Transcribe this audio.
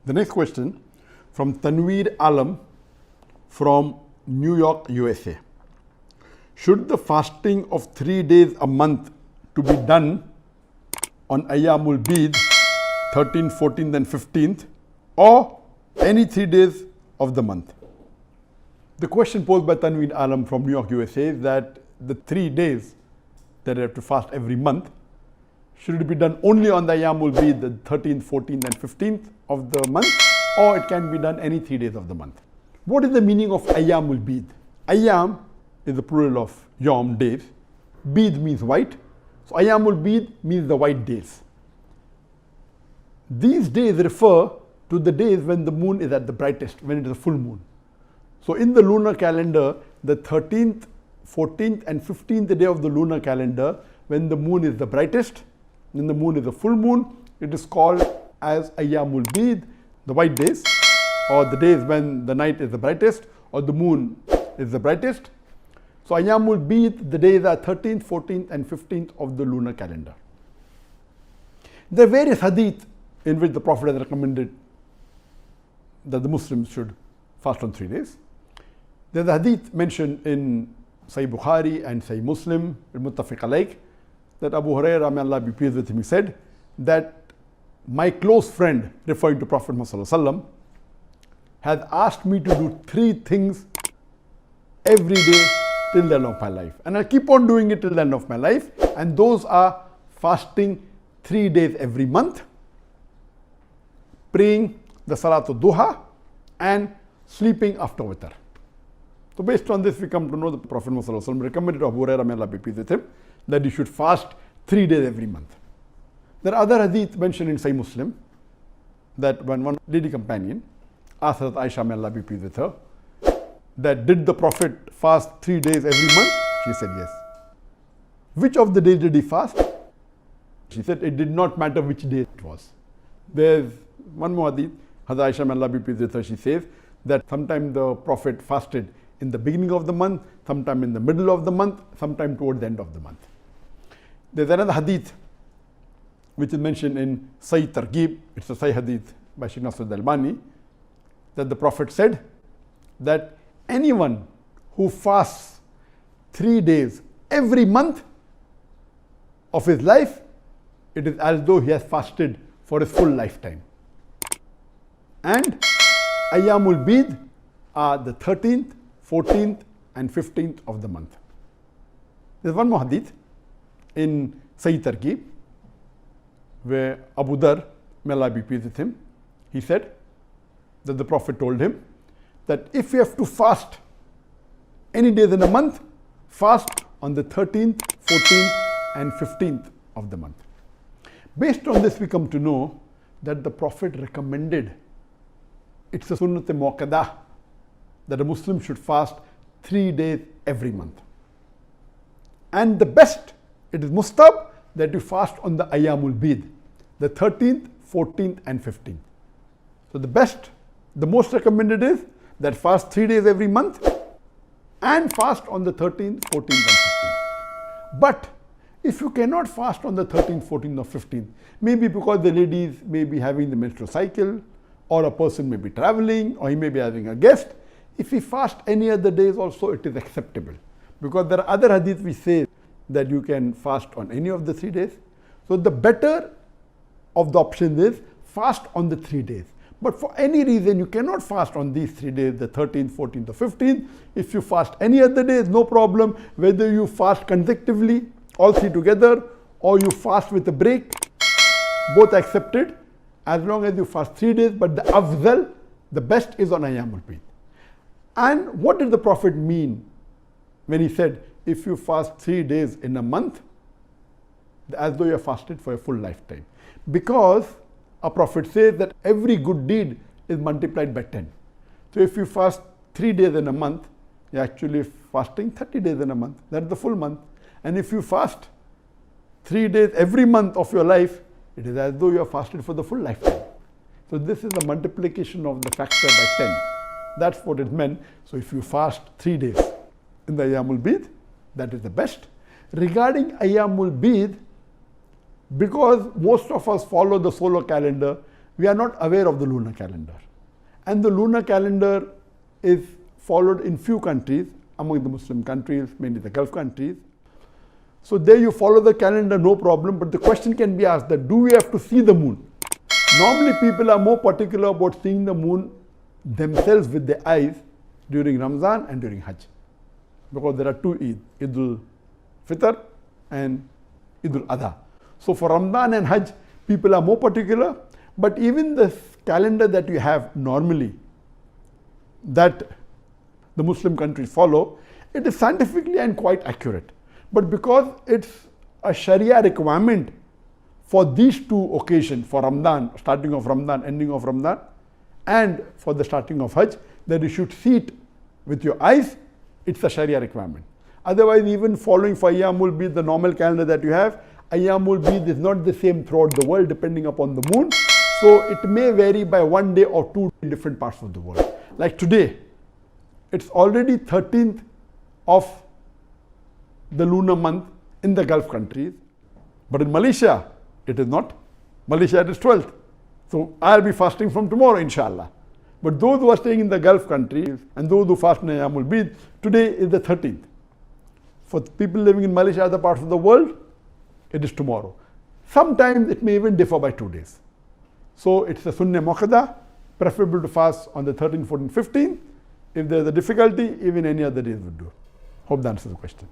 The next question from Tanveer Alam from New York, USA. Should the fasting of 3 days a month to be done on Ayyaam Al Beed, 13th, 14th and 15th, or any 3 days of the month? The question posed by Tanveer Alam from New York, USA is that the 3 days that I have to fast every month, should it be done only on the Ayyaam Al Beed, the 13th, 14th and 15th of the month, or it can be done any 3 days of the month? What is the meaning of Ayyaam Al Beed? Ayyaam is the plural of Yom, days. Beed means white. So Ayyaam Al Beed means the white days. These days refer to the days when the moon is at the brightest, when it is a full moon. So in the lunar calendar, the 13th, 14th and 15th day of the lunar calendar, when the moon is the brightest, when the moon is a full moon, it is called as Ayyaam Al Beed, the white days, or the days when the night is the brightest or the moon is the brightest. So Ayyaam Al Beed, the days are 13th, 14th and 15th of the lunar calendar. There are various hadith in which the Prophet has recommended that the Muslims should fast on 3 days. There is a hadith mentioned in Sahih Bukhari and Sahih Muslim, Muttafiq alayh, that Abu Hurairah, may Allah be pleased with him, he said that my close friend, referring to Prophet Muhammad, has asked me to do 3 things every day till the end of my life. And I'll keep on doing it till the end of my life. And those are fasting 3 days every month, praying the Salatul Duha, and sleeping after witr. So based on this, we come to know that the Prophet Muhammad recommended to Abu Hurairah, may Allah be pleased with him, that you should fast 3 days every month. There are other hadith mentioned in Sahih Muslim that when one lady companion asked Hazrat Aisha, may Allah be pleased with her, that did the Prophet fast 3 days every month? She said yes. Which of the days did he fast? She said it did not matter which day it was. There's one more hadith, Hazrat Aisha, may Allah be pleased with her, she says that sometime the Prophet fasted in the beginning of the month, sometime in the middle of the month, sometime toward the end of the month. There's another hadith which is mentioned in Sahih Targhib, it's a Sahih hadith by Shaykh Nasr al-Albani, that the Prophet said that anyone who fasts 3 days every month of his life, it is as though he has fasted for his full lifetime. And Ayyaam Al Beed are the 13th, 14th and 15th of the month. There's one more hadith in Sahih Targhib where Abu Dhar, may Allah be pleased with him, he said that the Prophet told him that if you have to fast any days in a month, fast on the 13th, 14th and 15th of the month. Based on this, we come to know that the Prophet recommended, it's a sunnat-e-muakkadah, that a Muslim should fast 3 days every month. And the best, it is mustab, that you fast on the Ayyaam Al Beed, the 13th, 14th and 15th. So the best, the most recommended is that fast 3 days every month and fast on the 13th, 14th and 15th. But if you cannot fast on the 13th, 14th or 15th, maybe because the ladies may be having the menstrual cycle, or a person may be traveling, or he may be having a guest, if he fast any other days also, it is acceptable. Because there are other hadith which say that you can fast on any of the 3 days. So the better of the options is fast on the 3 days. But for any reason you cannot fast on these 3 days, the 13th, 14th or 15th. If you fast any other days, no problem. Whether you fast consecutively, all 3 together, or you fast with a break, both accepted, as long as you fast 3 days. But the afzal, the best is on Ayyaam Al Beed. And what did the Prophet mean when he said, if you fast 3 days in a month, as though you have fasted for a full lifetime? Because a Prophet says that every good deed is multiplied by 10. So if you fast 3 days in a month, you're actually fasting 30 days in a month. That's the full month. And if you fast 3 days every month of your life, it is as though you have fasted for the full lifetime. So this is a multiplication of the factor by 10. That's what it meant. So if you fast 3 days in the Ayyaam Al Beed, that is the best. Regarding Ayyaam Al Beed, because most of us follow the solar calendar, we are not aware of the lunar calendar. And the lunar calendar is followed in few countries, among the Muslim countries, mainly the Gulf countries. So there you follow the calendar, no problem, but the question can be asked that do we have to see the moon? Normally people are more particular about seeing the moon themselves with their eyes during Ramzan and during Hajj. Because there are two Eid, Eid al-Fitr and Eid al-Adha. So for Ramadan and Hajj, people are more particular, but even the calendar that you have normally, that the Muslim countries follow, it is scientifically and quite accurate. But because it's a Sharia requirement for these two occasions, for Ramadan, starting of Ramadan, ending of Ramadan, and for the starting of Hajj, that you should see it with your eyes, it's a Sharia requirement. Otherwise, even following for Ayyaam Al Beed, the normal calendar that you have, Ayyaam Al Beed is not the same throughout the world depending upon the moon. So it may vary by 1 day or 2 in different parts of the world. Like today, it's already 13th of the lunar month in the Gulf countries. But in Malaysia, it is not. Malaysia, it is 12th. So I'll be fasting from tomorrow, inshallah. But those who are staying in the Gulf countries and those who fast in Ayyaam Al Beed, today is the 13th. For people living in Malaysia, other parts of the world, it is tomorrow. Sometimes it may even differ by 2 days. So it's a Sunnah Muakkada, preferable to fast on the 13th, 14th, 15th. If there's a difficulty, even any other days would do. Hope that answers the question.